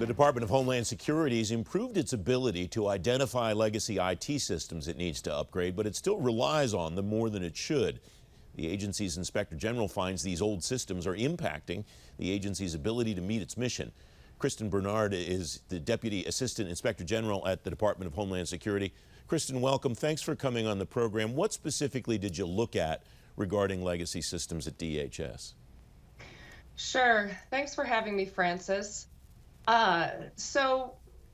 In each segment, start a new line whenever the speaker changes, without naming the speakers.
The Department of Homeland Security has improved its ability to identify legacy IT systems it needs to upgrade, but it still relies on them more than it should. The agency's Inspector General finds these old systems are impacting the agency's ability to meet its mission. Kristen Bernard is the Deputy Assistant Inspector General at the Department of Homeland Security. Kristen, welcome. Thanks for coming on the program. What specifically did you look at regarding legacy systems at DHS?
Sure. Thanks for having me, Francis. So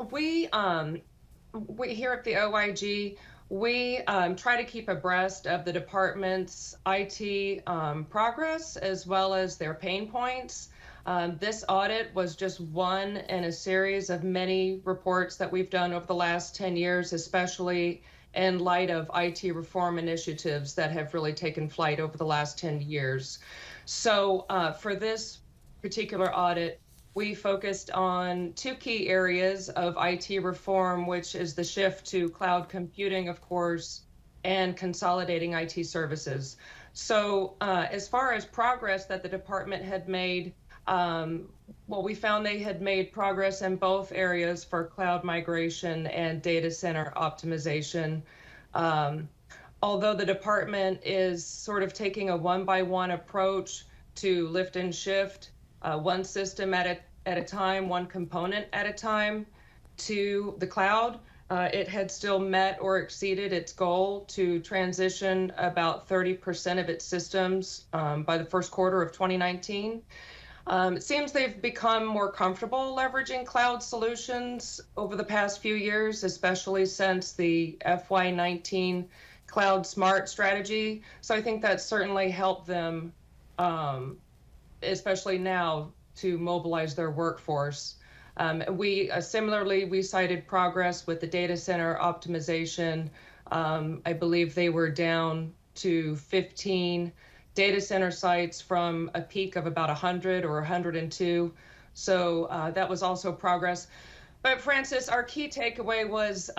we here at the OIG, we try to keep abreast of the department's IT progress as well as their pain points. This audit was just one in a series of many reports that we've done over the last 10 years, especially in light of IT reform initiatives that have really taken flight over the last 10 years. So for this particular audit, we focused on two key areas of IT reform, which is the shift to cloud computing, of course, and consolidating IT services. So as far as progress that the department had made, well, we found they had made progress in both areas for cloud migration and data center optimization. Although the department is sort of taking a one-by-one approach to lift and shift, one system at a time, one component at a time to the cloud. It had still met or exceeded its goal to transition about 30% of its systems by the first quarter of 2019. It seems they've become more comfortable leveraging cloud solutions over the past few years, especially since the FY19 Cloud Smart strategy. So I think that certainly helped them, especially now, to mobilize their workforce. Similarly, we cited progress with the data center optimization. I believe they were down to 15 data center sites from a peak of about 100 or 102. So that was also progress. But Francis, our key takeaway was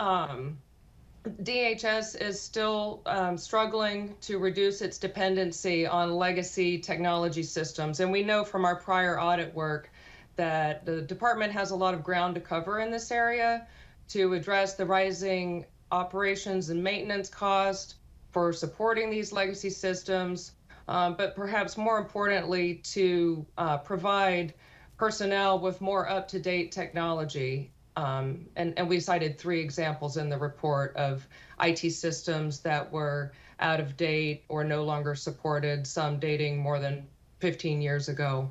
DHS is still struggling to reduce its dependency on legacy technology systems. And we know from our prior audit work that the department has a lot of ground to cover in this area to address the rising operations and maintenance cost for supporting these legacy systems, but perhaps more importantly, to provide personnel with more up-to-date technology. And we cited 3 examples in the report of IT systems that were out of date or no longer supported, some dating more than 15 years ago.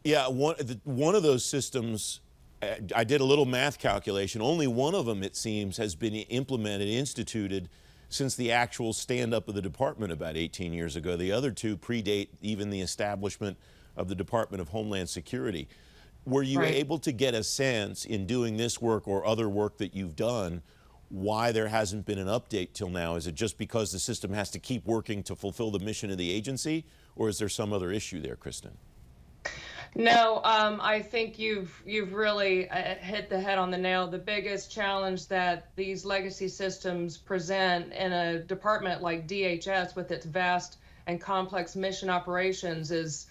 Yeah, one of those systems, I did a little math calculation, only one of them, it seems, has been implemented, instituted since the actual stand-up of the department about 18 years ago. The other 2 predate even the establishment of the Department of Homeland Security. Were you able to get a sense in doing this work or other work that you've done why there hasn't been an update till now? Is it just because the system has to keep working to fulfill the mission of the agency, or is there some other issue there, Kristen?
No, I think you've really hit the head on the nail. The biggest challenge that these legacy systems present in a department like DHS with its vast and complex mission operations is,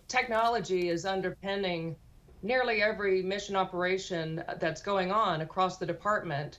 technology is underpinning nearly every mission operation that's going on across the department.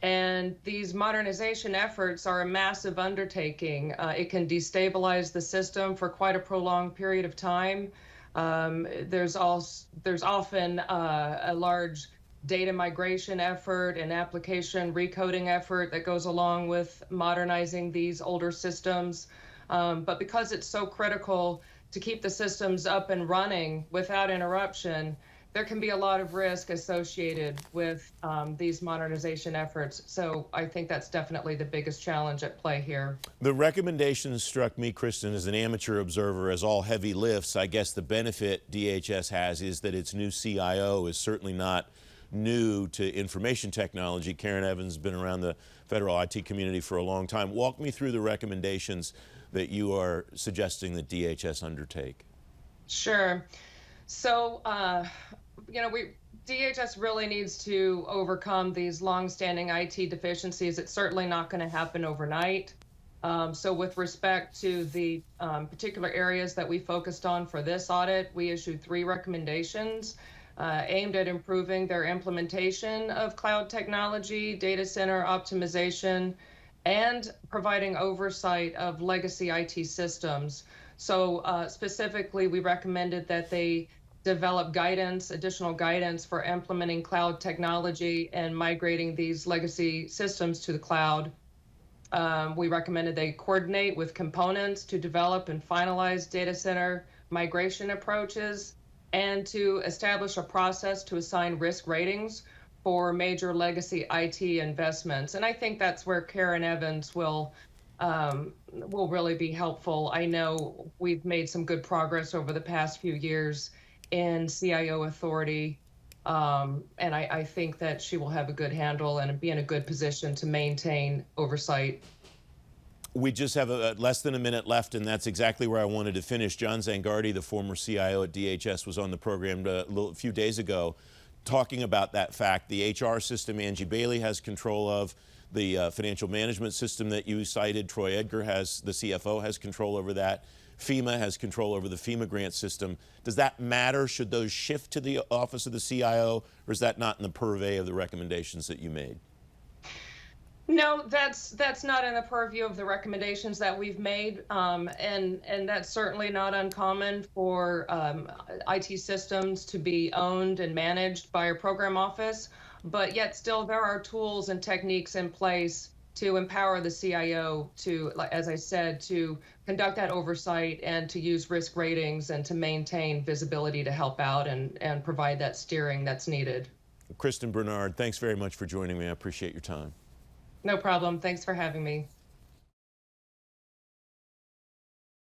And these modernization efforts are a massive undertaking. It can destabilize the system for quite a prolonged period of time. There's often a large data migration effort and application recoding effort that goes along with modernizing these older systems. But because it's so critical to keep the systems up and running without interruption, there can be a lot of risk associated with these modernization efforts. So I think that's definitely the biggest challenge at play here.
The recommendations struck me, Kristen, as an amateur observer, as all heavy lifts. I guess the benefit DHS has is that its new CIO is certainly not new to information technology. Karen Evans has been around the federal IT community for a long time. Walk me through the recommendations that you are suggesting that DHS undertake.
Sure. So, DHS really needs to overcome these longstanding IT deficiencies. It's certainly not going to happen overnight. So with respect to the particular areas that we focused on for this audit, we issued 3 recommendations. aimed at improving their implementation of cloud technology, data center optimization, and providing oversight of legacy IT systems. So specifically, we recommended that they develop guidance, additional guidance for implementing cloud technology and migrating these legacy systems to the cloud. We recommended they coordinate with components to develop and finalize data center migration approaches and to establish a process to assign risk ratings for major legacy IT investments. And I think that's where Karen Evans will really be helpful. I know we've made some good progress over the past few years in CIO authority. And I think that she will have a good handle and be in a good position to maintain oversight.
We just have less than a minute left, and that's exactly where I wanted to finish. John Zangardi, the former CIO at DHS, was on the program a few days ago talking about that fact. The HR system Angie Bailey has control of, the financial management system that you cited, Troy Edgar the CFO has control over that. FEMA has control over the FEMA grant system. Does that matter? Should those shift to the office of the CIO, or is that not in the purvey of the recommendations that you made?
No, that's not in the purview of the recommendations that we've made, and that's certainly not uncommon for IT systems to be owned and managed by a program office. But yet, still, there are tools and techniques in place to empower the CIO to, as I said, to conduct that oversight and to use risk ratings and to maintain visibility to help out and provide that steering that's needed.
Kristen Bernard, thanks very much for joining me. I appreciate your time.
No problem. Thanks for having me.